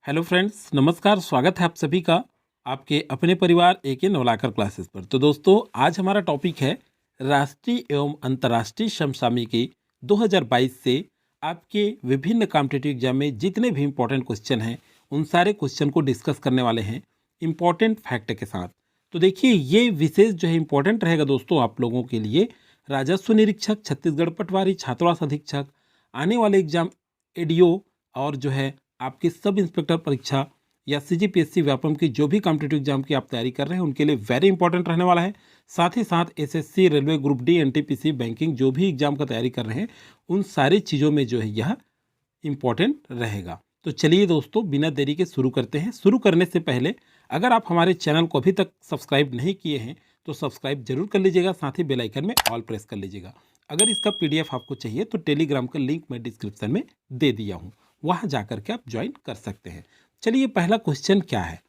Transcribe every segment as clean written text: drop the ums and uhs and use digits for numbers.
Hello friends, नमस्कार। स्वागत है आप सभी का आपके अपने परिवार एके नवलाकर क्लासेस पर। तो दोस्तों, आज हमारा टॉपिक है राष्ट्रीय एवं अंतर्राष्ट्रीय समसामयिकी 2022 से आपके विभिन्न कॉम्पिटिटिव एग्जाम में जितने भी इम्पोर्टेंट क्वेश्चन हैं उन सारे क्वेश्चन को डिस्कस करने वाले हैं इम्पोर्टेंट फैक्ट के साथ। तो देखिए, ये विशेष जो है इम्पोर्टेंट रहेगा दोस्तों आप लोगों के लिए। राजस्व निरीक्षक, छत्तीसगढ़ पटवारी, छात्रावास अधीक्षक, आने वाले एग्जाम एडीओ और जो है आपकी सब इंस्पेक्टर परीक्षा या सीजीपीएससी व्यापम की जो भी कॉम्पिटिटिव एग्जाम की आप तैयारी कर रहे हैं उनके लिए वेरी इंपॉर्टेंट रहने वाला है। साथ ही साथ SSC, railway group D, NTPC, banking जो भी एग्जाम का तैयारी कर रहे हैं उन सारी चीज़ों में जो है यह इम्पॉर्टेंट रहेगा। तो चलिए दोस्तों, बिना देरी के शुरू करते हैं। शुरू करने से पहले अगर आप हमारे चैनल को अभी तक सब्सक्राइब नहीं किए हैं तो सब्सक्राइब जरूर कर लीजिएगा, साथ ही बेल आइकन में ऑल प्रेस कर लीजिएगा। अगर इसका पीडीएफ आपको चाहिए तो टेलीग्राम का लिंक मैं डिस्क्रिप्शन में दे दिया हूँ, वहां जाकर के आप ज्वाइन कर सकते हैं। चलिए, पहला क्वेश्चन क्या है।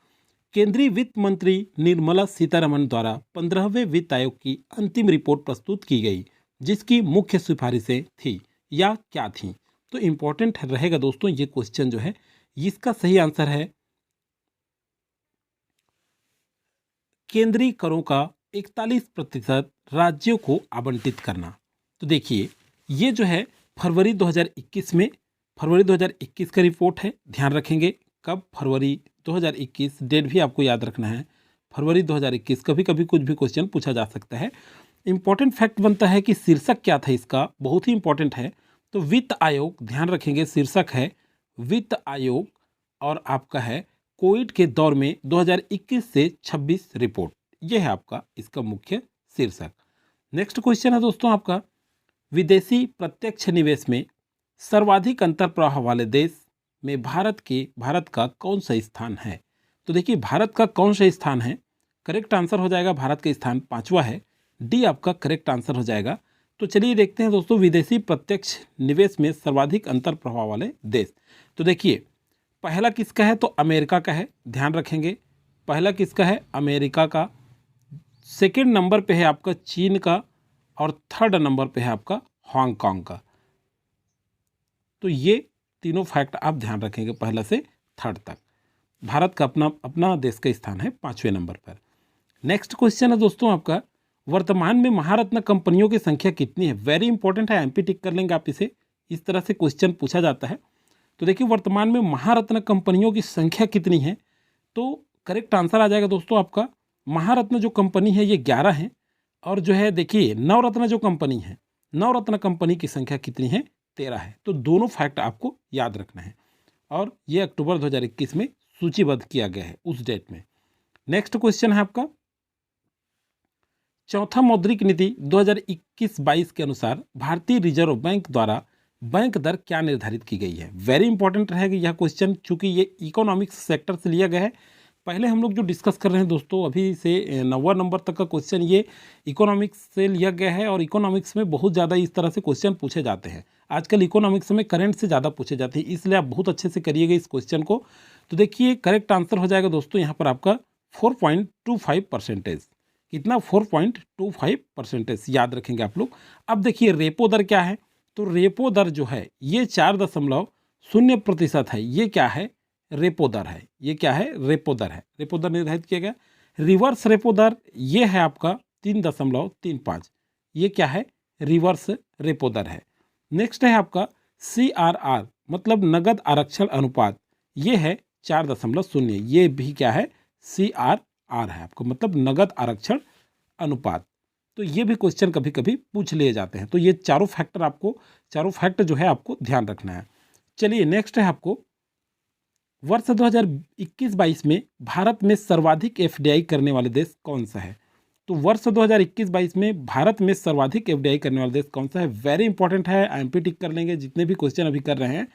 केंद्रीय वित्त मंत्री निर्मला सीतारमण द्वारा 15वें वित्त आयोग की अंतिम रिपोर्ट प्रस्तुत की गई, जिसकी मुख्य सिफारिशें थी या क्या थी। तो इंपॉर्टेंट रहेगा दोस्तों ये क्वेश्चन जो है। इसका सही आंसर है केंद्रीय करों का 41% राज्यों को आवंटित करना। तो देखिए, ये जो है फरवरी 2021 का रिपोर्ट है। ध्यान रखेंगे कब, फरवरी 2021, डेट भी आपको याद रखना है। फरवरी 2021, कभी कभी कुछ भी क्वेश्चन पूछा जा सकता है। इंपॉर्टेंट फैक्ट बनता है कि शीर्षक क्या था इसका, बहुत ही इंपॉर्टेंट है। तो वित्त आयोग, ध्यान रखेंगे शीर्षक है वित्त आयोग और आपका है कोविड के दौर में 2021 से 26 रिपोर्ट। यह है आपका इसका मुख्य शीर्षक। नेक्स्ट क्वेश्चन है दोस्तों आपका, विदेशी प्रत्यक्ष निवेश में सर्वाधिक अंतर प्रवाह वाले देश में भारत का कौन सा स्थान है। तो देखिए, भारत का कौन सा स्थान है, करेक्ट आंसर हो जाएगा भारत का स्थान 5वां है। डी आपका करेक्ट आंसर हो जाएगा। तो चलिए देखते हैं दोस्तों, विदेशी प्रत्यक्ष निवेश में सर्वाधिक अंतर प्रभाव वाले देश। तो देखिए, पहला किसका है, तो अमेरिका का है। ध्यान रखेंगे, पहला किसका है, अमेरिका का। सेकेंड नंबर पे है आपका चीन का और थर्ड नंबर पे है आपका हांगकांग का। तो ये तीनों फैक्ट आप ध्यान रखेंगे, पहला से थर्ड तक। भारत का अपना देश का स्थान है 5वें नंबर पर। नेक्स्ट क्वेश्चन है दोस्तों आपका, वर्तमान में महारत्न कंपनियों की संख्या कितनी है। वेरी इंपॉर्टेंट है, एमपी टिक कर लेंगे आप इसे, इस तरह से क्वेश्चन पूछा जाता है। तो देखिए, वर्तमान में महारत्न कंपनियों की संख्या कितनी है, तो करेक्ट आंसर आ जाएगा दोस्तों आपका, महारत्न जो कंपनी है ये 11 है। और जो है देखिए, नवरत्न जो कंपनी है, नवरत्न कंपनी की संख्या कितनी है, 13 है। तो दोनों फैक्ट आपको याद रखना है। और ये अक्टूबर 2021 में सूचीबद्ध किया गया है उस डेट में। नेक्स्ट क्वेश्चन है आपका, चौथा मौद्रिक नीति 2021-22 के अनुसार भारतीय रिजर्व बैंक द्वारा बैंक दर क्या निर्धारित की गई है। वेरी इंपॉर्टेंट रहेगा यह क्वेश्चन, चूंकि ये इकोनॉमिक्स सेक्टर से लिया गया है। पहले हम लोग जो डिस्कस कर रहे हैं दोस्तों, अभी से 9वां नंबर तक का क्वेश्चन ये इकोनॉमिक्स से लिया गया है। और इकोनॉमिक्स में बहुत ज़्यादा इस तरह से क्वेश्चन पूछे जाते हैं। आजकल इकोनॉमिक्स में करंट से ज़्यादा पूछे जाते हैं, इसलिए आप बहुत अच्छे से करिएगा इस क्वेश्चन को। तो देखिए, करेक्ट आंसर हो जाएगा दोस्तों यहाँ पर आपका 4.25%। कितना, 4.25% याद रखेंगे आप लोग। अब देखिए, रेपो दर क्या है, तो रेपो दर जो है ये 4.0% है। ये क्या है, रेपो दर है। ये क्या है, रेपो दर है। रेपो दर निर्धारित किया गया। रिवर्स रेपो दर ये है आपका 3.35। ये क्या है, रिवर्स रेपो दर है। नेक्स्ट है आपका CRR, मतलब नगद आरक्षण अनुपात, ये है 4.0। ये भी क्या है, CRR है आपको, मतलब नगद आरक्षण अनुपात। तो ये भी क्वेश्चन कभी कभी पूछ लिए जाते हैं। तो ये चारों फैक्ट जो है आपको ध्यान रखना है। चलिए, नेक्स्ट है आपको, वर्ष 2021-22 में भारत में सर्वाधिक FDI करने वाले देश कौन सा है। तो वर्ष 2021-22 में भारत में सर्वाधिक FDI करने वाला देश कौन सा है। वेरी इंपॉर्टेंट है, एमपी टिक कर लेंगे जितने भी क्वेश्चन अभी कर रहे हैं।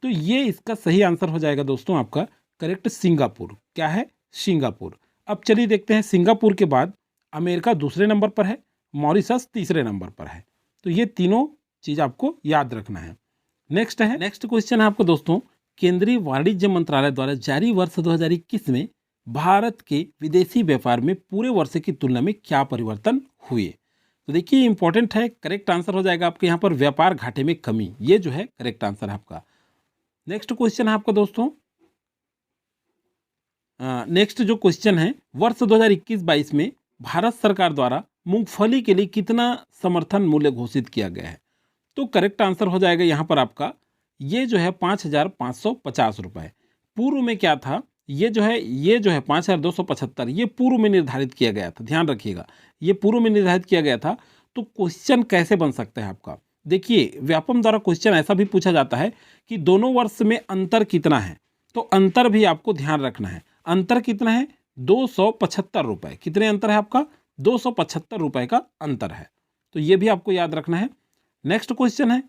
तो ये इसका सही आंसर हो जाएगा दोस्तों आपका करेक्ट, सिंगापुर। क्या है, सिंगापुर। अब चलिए देखते हैं, सिंगापुर के बाद अमेरिका दूसरे नंबर पर है, मॉरिशस तीसरे नंबर पर है। तो ये तीनों चीज़ आपको याद रखना है। नेक्स्ट क्वेश्चन है आपको दोस्तों, केंद्रीय वाणिज्य मंत्रालय द्वारा जारी वर्ष 2021 में भारत के विदेशी व्यापार में पूरे वर्ष की तुलना में क्या परिवर्तन हुए। तो देखिए, इंपॉर्टेंट है, करेक्ट आंसर हो जाएगा आपके यहाँ पर व्यापार घाटे में कमी। ये जो है करेक्ट आंसर है आपका। नेक्स्ट क्वेश्चन है आपका दोस्तों, नेक्स्ट जो क्वेश्चन है, वर्ष 2021-22 में भारत सरकार द्वारा मूंगफली के लिए कितना समर्थन मूल्य घोषित किया गया है? तो करेक्ट आंसर हो जाएगा यहाँ पर आपका ये जो है 5,550 रुपये। पूर्व में क्या था, ये जो है 5,275, ये पूर्व में निर्धारित किया गया था, ध्यान रखिएगा, ये पूर्व में निर्धारित किया गया था। तो क्वेश्चन कैसे बन सकता है आपका, देखिए व्यापम द्वारा क्वेश्चन ऐसा भी पूछा जाता है कि दोनों वर्ष में अंतर कितना है, तो अंतर भी आपको ध्यान रखना है। अंतर कितना है? 275 रुपये। कितने अंतर है आपका? 275 रुपये का अंतर है, तो ये भी आपको याद रखना है। नेक्स्ट क्वेश्चन है,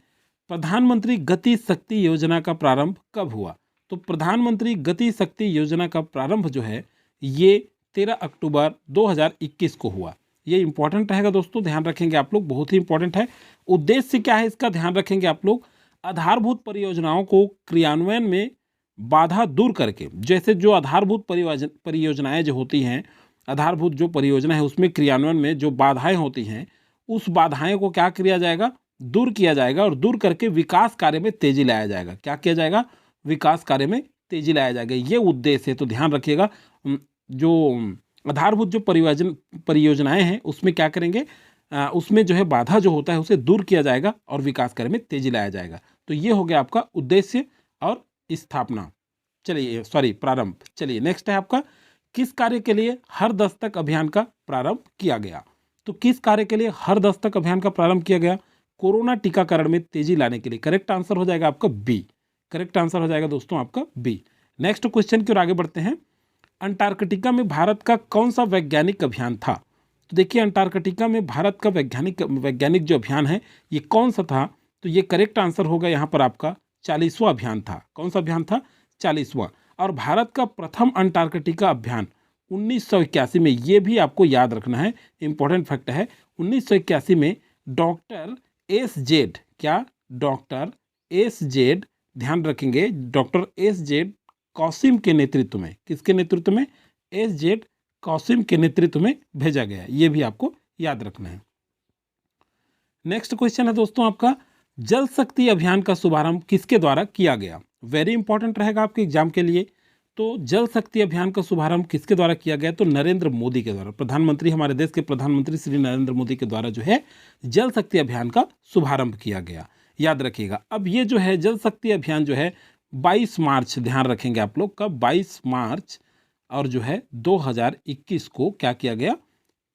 प्रधानमंत्री गति शक्ति योजना का प्रारंभ कब हुआ? तो प्रधानमंत्री गति शक्ति योजना का प्रारंभ जो है ये 13 अक्टूबर 2021 को हुआ। ये इंपॉर्टेंट रहेगा दोस्तों, ध्यान रखेंगे आप लोग, बहुत ही इंपॉर्टेंट है। उद्देश्य क्या है इसका, ध्यान रखेंगे आप लोग। आधारभूत परियोजनाओं को क्रियान्वयन में बाधा दूर करके, जैसे जो आधारभूत परियोजनाएं जो होती हैं, आधारभूत जो परियोजना है उसमें क्रियान्वयन में जो बाधाएं होती हैं, उस बाधाएं को क्या किया जाएगा? दूर किया जाएगा, और दूर करके विकास कार्य में तेजी लाया जाएगा। क्या किया जाएगा? विकास कार्य में तेजी लाया जाएगा, ये उद्देश्य है। तो ध्यान रखिएगा, जो आधारभूत जो परियोजनाएं हैं उसमें क्या करेंगे, उसमें जो है बाधा जो होता है उसे दूर किया जाएगा और विकास कार्य में तेजी लाया जाएगा। तो ये हो गया आपका उद्देश्य और स्थापना, चलिए सॉरी प्रारंभ। चलिए नेक्स्ट है आपका, किस कार्य के लिए हर दस्तक अभियान का प्रारंभ किया गया? तो किस कार्य के लिए हर दस्तक अभियान का प्रारंभ किया गया? कोरोना टीकाकरण में तेजी लाने के लिए। करेक्ट आंसर हो जाएगा आपका बी। करेक्ट आंसर हो जाएगा दोस्तों आपका बी। नेक्स्ट क्वेश्चन की ओर आगे बढ़ते हैं। अंटार्कटिका में भारत का कौन सा वैज्ञानिक अभियान था? तो देखिए अंटार्कटिका में भारत का वैज्ञानिक जो अभियान है ये कौन सा था? तो ये करेक्ट आंसर होगा यहाँ पर आपका 40वां अभियान था। कौन सा अभियान था? 40वां। और भारत का प्रथम अंटार्कटिका अभियान 1981 में, ये भी आपको याद रखना है, इंपॉर्टेंट फैक्ट है। 1981 में डॉक्टर एस.जेड, क्या? डॉक्टर एस.जेड, ध्यान रखेंगे, डॉक्टर एस.जेड कौसिम के नेतृत्व में, किसके नेतृत्व में? एस.जेड कौसिम के नेतृत्व में भेजा गया। ये भी आपको याद रखना है। नेक्स्ट क्वेश्चन है दोस्तों आपका, जल शक्ति अभियान का शुभारंभ किसके द्वारा किया गया? वेरी इंपॉर्टेंट रहेगा आपके एग्जाम के लिए। तो जल शक्ति अभियान का शुभारंभ किसके द्वारा किया गया? तो नरेंद्र मोदी के द्वारा, प्रधानमंत्री, हमारे देश के प्रधानमंत्री श्री नरेंद्र मोदी के द्वारा जो है जल शक्ति अभियान का शुभारंभ किया गया, याद रखिएगा। अब ये जो है जल शक्ति अभियान जो है 22 मार्च, ध्यान रखेंगे आप लोग, कब? 22 मार्च और जो है 2021 को क्या किया गया?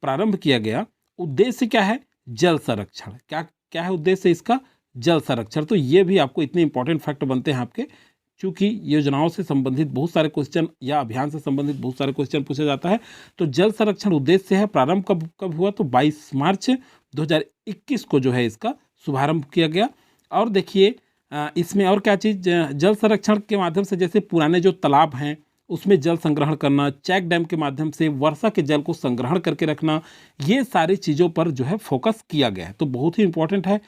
प्रारंभ किया गया। उद्देश्य क्या है? जल संरक्षण। क्या है उद्देश्य इसका? जल संरक्षण। तो ये भी आपको इतने इंपॉर्टेंट फैक्ट बनते हैं आपके, चूंकि योजनाओं से संबंधित बहुत सारे क्वेश्चन या अभियान से संबंधित बहुत सारे क्वेश्चन पूछा जाता है। तो जल संरक्षण उद्देश्य है। प्रारंभ कब हुआ? तो 22 मार्च 2021 को जो है इसका शुभारंभ किया गया। और देखिए इसमें और क्या चीज़, जल संरक्षण के माध्यम से जैसे पुराने जो तालाब हैं उसमें जल संग्रहण करना, चेक डैम के माध्यम से वर्षा के जल को संग्रहण करके रखना, ये सारी चीज़ों पर जो है फोकस किया गया है। तो बहुत ही इंपॉर्टेंट है।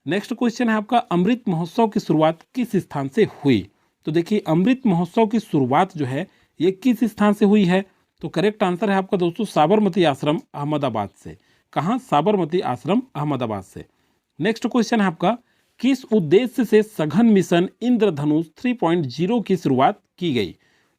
नेक्स्ट क्वेश्चन है आपका, अमृत महोत्सव की शुरुआत किस स्थान से हुई? तो देखिए अमृत महोत्सव की शुरुआत जो है ये किस स्थान से हुई है? तो करेक्ट आंसर है आपका दोस्तों साबरमती आश्रम अहमदाबाद से। कहाँ? साबरमती आश्रम अहमदाबाद से। नेक्स्ट क्वेश्चन है आपका, किस उद्देश्य से सघन मिशन इंद्रधनुष 3.0 की शुरुआत की गई?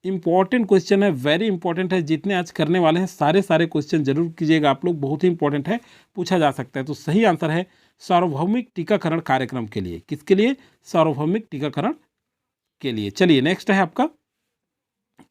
इंपॉर्टेंट क्वेश्चन है, वेरी इंपॉर्टेंट है। जितने आज करने वाले हैं सारे क्वेश्चन जरूर कीजिएगा आप लोग, बहुत ही इंपॉर्टेंट है, पूछा जा सकता है। तो सही आंसर है सार्वभौमिक टीकाकरण कार्यक्रम के लिए। किसके लिए? सार्वभौमिक टीकाकरण के लिए। चलिए नेक्स्ट है आपका,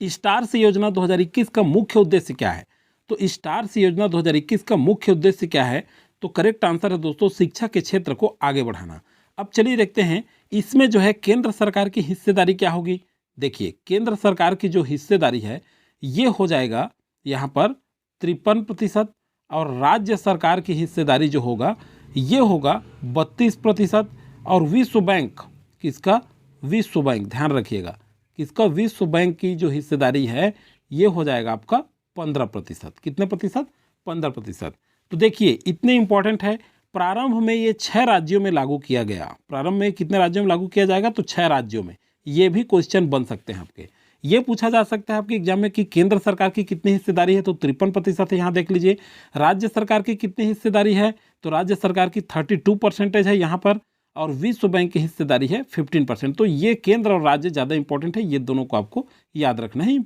स्टार्स योजना 2021 का मुख्य उद्देश्य क्या है? तो स्टार्स योजना 2021 का मुख्य उद्देश्य क्या है? तो करेक्ट आंसर है दोस्तों शिक्षा के क्षेत्र को आगे बढ़ाना। अब चलिए देखते हैं इसमें जो है केंद्र सरकार की हिस्सेदारी क्या होगी। देखिए केंद्र सरकार की जो हिस्सेदारी है ये हो जाएगा यहाँ पर 53%, और राज्य सरकार की हिस्सेदारी जो होगा ये होगा 32%, और विश्व बैंक, किसका? विश्व बैंक, ध्यान रखिएगा, किसका? विश्व बैंक की जो हिस्सेदारी है ये हो जाएगा आपका 15%। कितने प्रतिशत? 15%। तो देखिए इतने इंपॉर्टेंट है। प्रारंभ में ये 6 राज्यों में लागू किया गया। प्रारंभ में कितने राज्यों में लागू किया जाएगा? तो 6 राज्यों में। ये भी क्वेश्चन बन सकते हैं आपके। ये पूछा जा सकता है आपके एग्जाम में कि केंद्र सरकार की कितनी हिस्सेदारी है? तो 53% है, यहाँ देख लीजिए। राज्य सरकार की कितनी हिस्सेदारी है? तो राज्य सरकार की 32% है यहाँ पर, और विश्व बैंक की हिस्सेदारी है 15%। तो ये केंद्र और राज्य ज़्यादा इंपॉर्टेंट है, ये दोनों को आपको याद रखना ही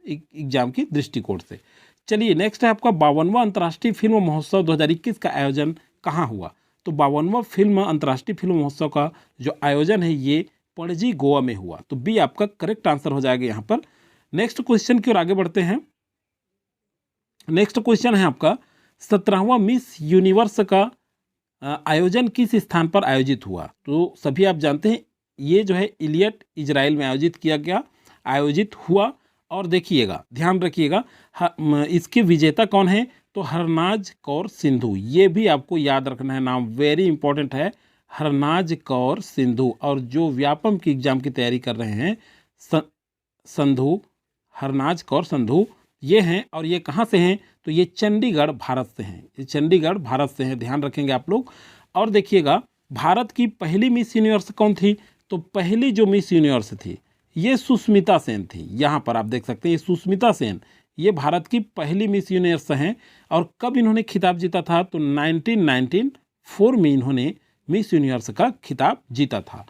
एग्जाम की दृष्टिकोण से। चलिए नेक्स्ट है आपका 52वां अंतर्राष्ट्रीय फिल्म महोत्सव 2021 का आयोजन कहाँ हुआ। तो 52वां अंतर्राष्ट्रीय फिल्म महोत्सव का जो आयोजन है ये पणजी गोवा में हुआ। तो बी आपका करेक्ट आंसर हो जाएगा यहाँ पर। नेक्स्ट क्वेश्चन की ओर आगे बढ़ते हैं। नेक्स्ट क्वेश्चन है आपका 17वां मिस यूनिवर्स का आयोजन किस स्थान पर आयोजित हुआ। तो सभी आप जानते हैं ये जो है इलियट इजराइल में आयोजित हुआ। और देखिएगा ध्यान रखिएगा इसके विजेता कौन है, तो हरनाज कौर सिंधु। ये भी आपको याद रखना है, नाम वेरी इंपॉर्टेंट है, हरनाज कौर सिंधु। और जो व्यापम की एग्जाम की तैयारी कर रहे हैं संधु, हरनाज कौर संधु ये हैं। और ये कहाँ से हैं, तो ये चंडीगढ़ भारत से हैं। ये चंडीगढ़ भारत से हैं, ध्यान रखेंगे आप लोग। और देखिएगा भारत की पहली मिस यूनिवर्स कौन थी, तो पहली जो मिस यूनिवर्स थी ये सुष्मिता सेन थी। यहाँ पर आप देख सकते हैं ये सुष्मिता सेन ये भारत की पहली मिस यूनिवर्स हैं। और कब इन्होंने खिताब जीता था, तो 1994 में इन्होंने मिस यूनिवर्स का खिताब जीता था।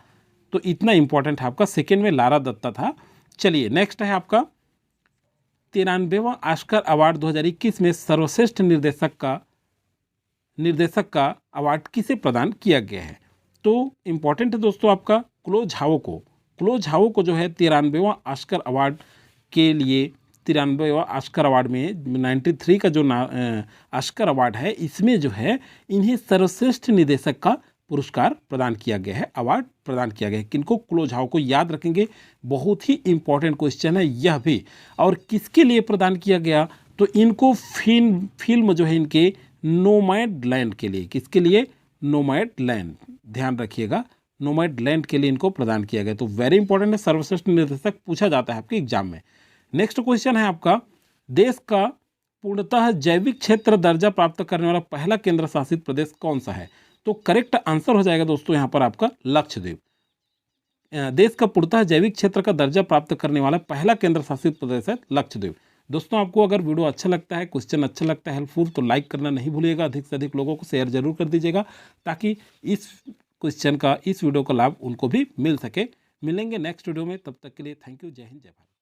तो इतना इंपॉर्टेंट है आपका। सेकेंड में लारा दत्ता था। चलिए नेक्स्ट है आपका 93वां ऑस्कर अवार्ड 2021 में सर्वश्रेष्ठ निर्देशक का अवार्ड किसे प्रदान किया गया है। तो इम्पॉर्टेंट है दोस्तों आपका क्लो झाओ को जो है 93वां ऑस्कर अवार्ड के लिए 93वां ऑस्कर अवार्ड में 93 का जो ऑस्कर अवार्ड है इसमें जो है इन्हें सर्वश्रेष्ठ निर्देशक का पुरस्कार प्रदान किया गया है, अवार्ड प्रदान किया गया है। किनको, क्लो झाओ को याद रखेंगे, बहुत ही इंपॉर्टेंट क्वेश्चन है यह भी। और किसके लिए प्रदान किया गया, तो इनको फिल्म जो है इनके नोमैडलैंड के लिए, किसके लिए, नोमैडलैंड, ध्यान रखिएगा नोमैडलैंड के लिए इनको प्रदान किया गया। तो वेरी इंपॉर्टेंट है, सर्वश्रेष्ठ निर्देशक पूछा जाता है आपके एग्जाम में। नेक्स्ट क्वेश्चन है आपका देश का पूर्णतः जैविक क्षेत्र दर्जा प्राप्त करने वाला पहला केंद्र शासित प्रदेश कौन सा है। तो करेक्ट आंसर हो जाएगा दोस्तों यहाँ पर आपका लक्षद्वीप। देश का पूर्णतः जैविक क्षेत्र का दर्जा प्राप्त करने वाला पहला केंद्र शासित प्रदेश है लक्षद्वीप। दोस्तों आपको अगर वीडियो अच्छा लगता है, क्वेश्चन अच्छा लगता है, हेल्पफुल, तो लाइक करना नहीं भूलिएगा। अधिक से अधिक लोगों को शेयर जरूर कर दीजिएगा ताकि इस क्वेश्चन का, इस वीडियो का लाभ उनको भी मिल सके। मिलेंगे नेक्स्ट वीडियो में, तब तक के लिए थैंक यू। जय हिंद, जय भारत।